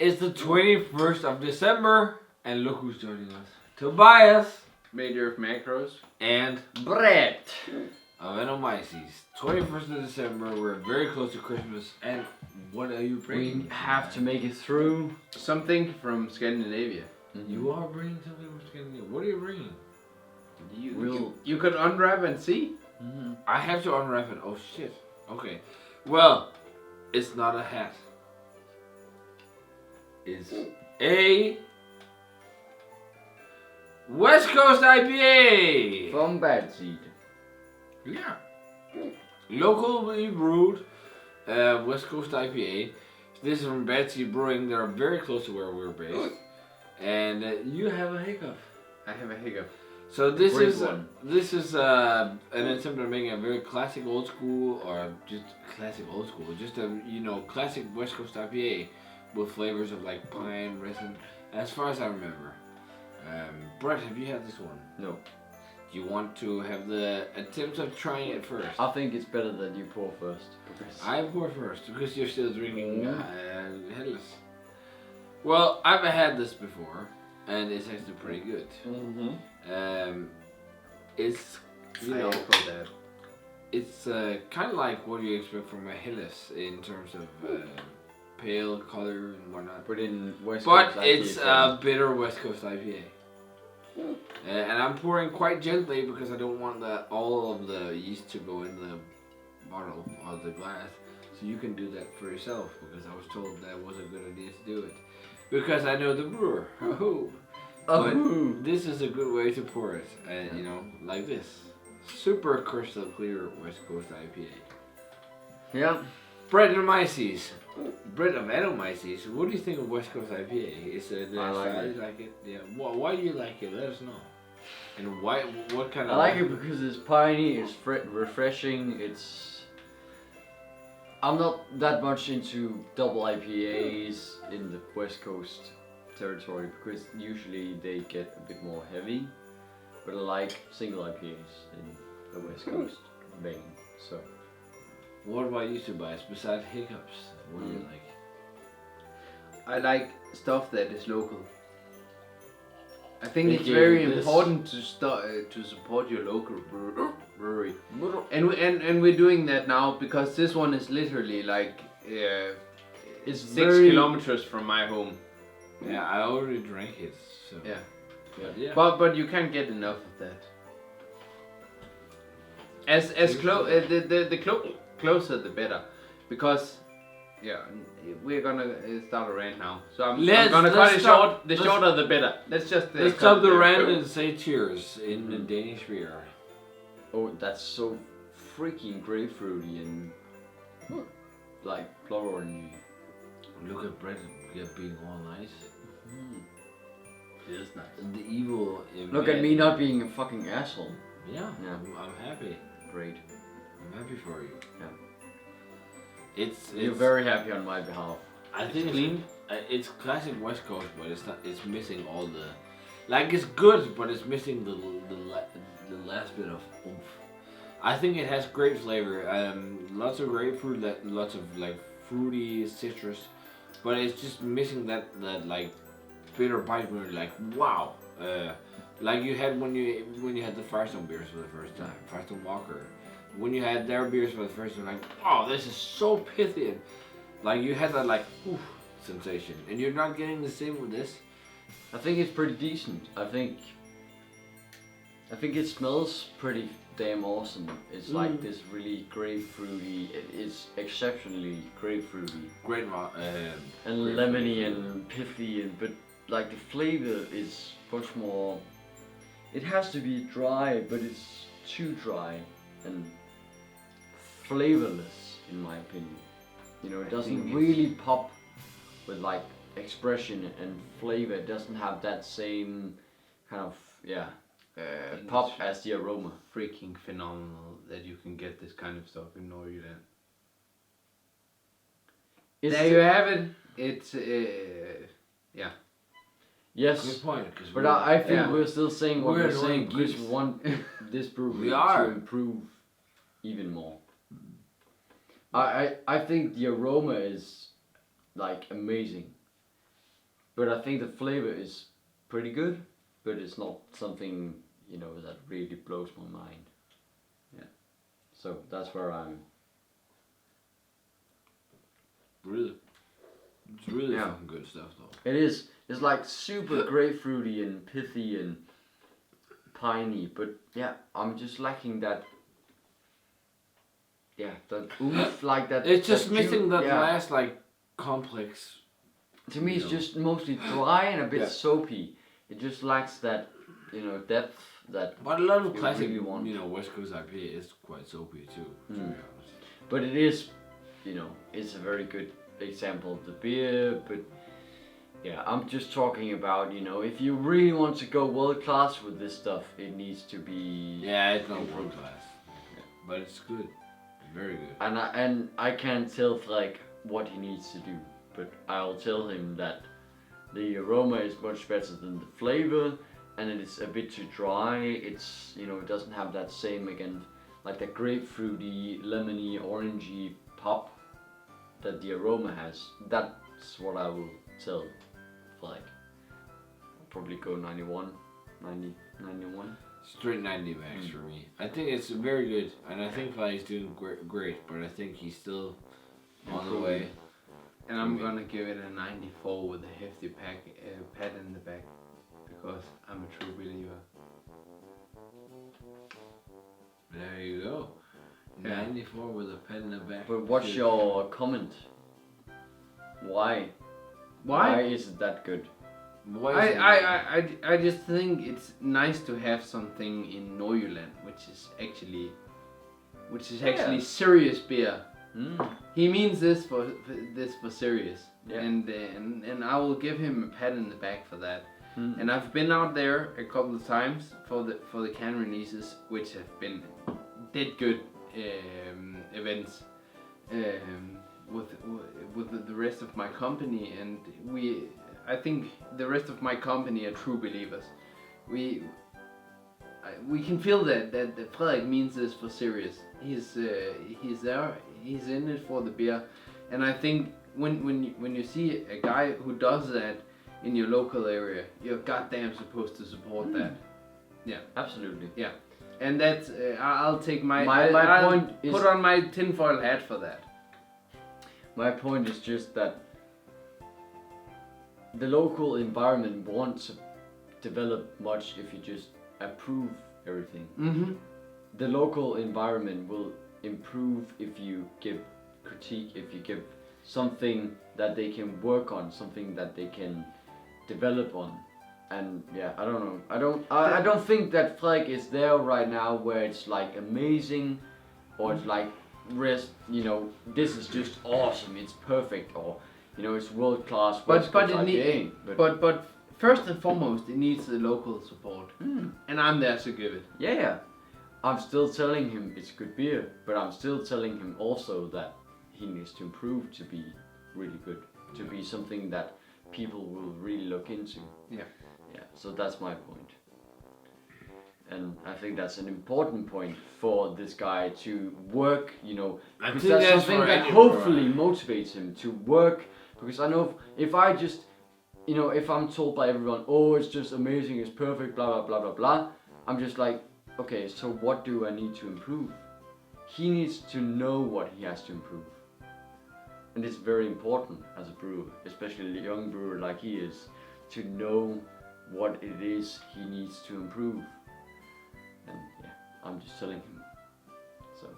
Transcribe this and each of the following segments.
It's the 21st of December, and look who's joining us. Tobias. Major of macros. And Brett. Of Enomyces. 21st of December, we're very close to Christmas, and what are you bringing? We have to make it through. Something from Scandinavia. You are bringing something from Scandinavia. What are you bringing? You could unwrap and see. I have to unwrap it. Oh shit. Okay. Well, it's not a hat. It's a West Coast IPA. From Bad Seed. Yeah. Locally brewed West Coast IPA. This is from Bad Seed Brewing. They're very close to where we're based. And you have a hiccup. I have a hiccup. So this Great is one. an attempt at making a very classic old school, or just classic old school, just a classic West Coast IPA with flavors of like pine, resin, as far as I remember. Brett, have you had this one? No. Do you want to have the attempt of trying it first? I think it's better that you pour first. Because I pour first because you're still drinking headless. Well, I've had this before, and it's actually pretty good. It's it's kind of like what you expect from a Helles in terms of pale color and whatnot. But in West But Coast it's IPA a bitter West Coast IPA. And I'm pouring quite gently because I don't want all of the yeast to go in the bottle or the glass. So you can do that for yourself because I was told that was a good idea to do it. Because I know the brewer. But this is a good way to pour it, like this. Super crystal clear West Coast IPA. Yeah. Brett of Enomyces, what do you think of West Coast IPA? Is it I like it? Yeah. Why do you like it? Let us know. And what kind of? I like it because it's piney, it's refreshing, I'm not that much into double IPAs in the West Coast territory because usually they get a bit more heavy, but I like single IPAs in the West Coast vein. So, what about you, Tobias? Besides hiccups, what do you like? I like stuff that is local. I think it's Okay, very important to support your local brewery, and we're doing that now because this one is literally like it's 6 kilometers from my home. Yeah, I already drank it. So. Yeah. But you can't get enough of that. Closer the better, because we're gonna start a rant now. So I'm gonna cut it short. The shorter the better. Let's stop the rant and say cheers in the Danish beer. Oh, that's so freaking grapefruity and like floral-y. Look at Brett being all nice. It is nice. And the evil. Look at me not being a fucking asshole. Yeah. I'm happy. Great. I'm happy for you. Yeah. You're very happy on my behalf. I think it's clean. It's classic West Coast, but it's missing all the. Like it's good, but it's missing the last bit of oomph. I think it has great flavor. Lots of grapefruit, lots of like fruity citrus, but it's just missing that like bitter bite where you're like wow. Like you had when you had the Firestone beers for the first time, Firestone Walker. When you had their beers for the first time, like, oh, this is so pithy. And, like you had that like oof sensation, and you're not getting the same with this. I think it's pretty decent. I think it smells pretty damn awesome. It's like this really grapefruity. It's exceptionally grapefruity. Great and lemony and pithy, but like the flavor is much more. It has to be dry, but it's too dry and flavorless, in my opinion. It doesn't really pop with like expression and flavor. It doesn't have that same kind of pop as the aroma. Freaking phenomenal that you can get this kind of stuff in Norway. There you have it. It's Yes, good point. But I think we're still saying what we're saying because we want this brewery to improve even more. I think the aroma is like amazing. but I think the flavor is pretty good, but it's not something, you know, that really blows my mind. Yeah. So that's where I'm. Really, it's really Yeah. fucking good stuff though. It is. It's like super grapefruity and pithy and piney, but yeah, I'm just lacking that. Yeah, that oomph, like that. It's just that missing that yeah. last like complex. To me, it's know. just mostly dry and a bit Yeah. soapy. It just lacks that, you know, depth that. But a lot of You classic, really want. you know, West Coast IPA is quite soapy too. To be honest. But it is, you know, it's a very good example of the beer. But yeah, I'm just talking about, you know, if you really want to go world class with this stuff, it needs to be. Yeah, it's not world class, but it's good, very good. And I can't tell like what he needs to do, but I'll tell him that the aroma is much better than the flavor, and it is a bit too dry. It's, you know, it doesn't have that same, again, like the grapefruity, lemony, orangey pop that the aroma has. That's what I will tell Flag. I'll probably go 91, 90, 91. Straight 90 max for me. I think it's very good, and I think Fly's doing great, but I think he's still on the way. And I'm gonna give it a 94 with a hefty pad in the back, because I'm a true believer. There you go. Yeah. 94 with a pen in the back. But what's Shit. your comment? Why? Why is it that good? Why is it- I just think it's nice to have something in Norjuland which is actually serious beer. He means this for serious. Yeah. And I will give him a pat in the back for that. And I've been out there a couple of times for the can releases, which have been dead good events with the rest of my company, and I think the rest of my company are true believers. We can feel that Frederik means this for serious. He's there. He's in it for the beer, and I think when you see a guy who does that in your local area, you're goddamn supposed to support that. Yeah, Absolutely. yeah, and that's I'll take my I'll point is put on my tinfoil hat for that. My point is just that the local environment won't develop much if you just approve everything. Mm-hmm. The local environment will improve if you give critique, if you give something that they can work on, something that they can develop on. And yeah, I don't know. I don't think that Flag is there right now where it's like amazing, or it's like you know, this is just awesome, it's perfect, or you know, it's world class. But first and foremost, it needs the local support, and I'm there to give it. Yeah, I'm still telling him it's good beer, but I'm still telling him also that he needs to improve to be really good, to be something that people will really look into. Yeah. Yeah, so that's my point. And I think that's an important point for this guy to work, you know, I because think that's that's something for that any hopefully brewer. motivates him to work. Because I know if I just, you know, if I'm told by everyone, oh, it's just amazing, it's perfect, blah, blah, blah, blah, blah, I'm just like, okay, so what do I need to improve? He needs to know what he has to improve. And it's very important as a brewer, especially a young brewer like he is, to know what it is he needs to improve. And yeah, I'm just telling him. So,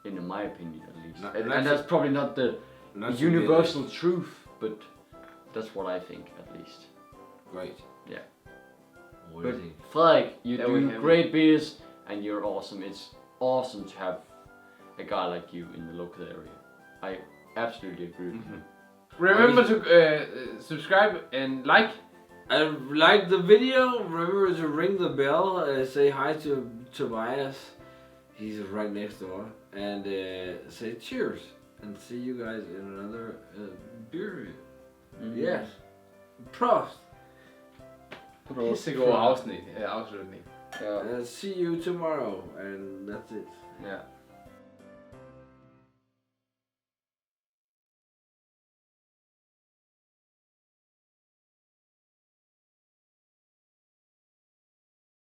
in my opinion at least. And that's probably not the universal truth, but that's what I think at least. Great. Yeah. What do But you think? Flag, you There we do have great beers and you're awesome. It's awesome to have a guy like you in the local area. I absolutely agree with you. Remember to subscribe and like. Like the video, remember to ring the bell, say hi to Tobias, he's right next door, and say cheers, and see you guys in another beer review. Yes. Prost! Pissegod afsnitning. Yeah. See you tomorrow, and that's it. Yeah.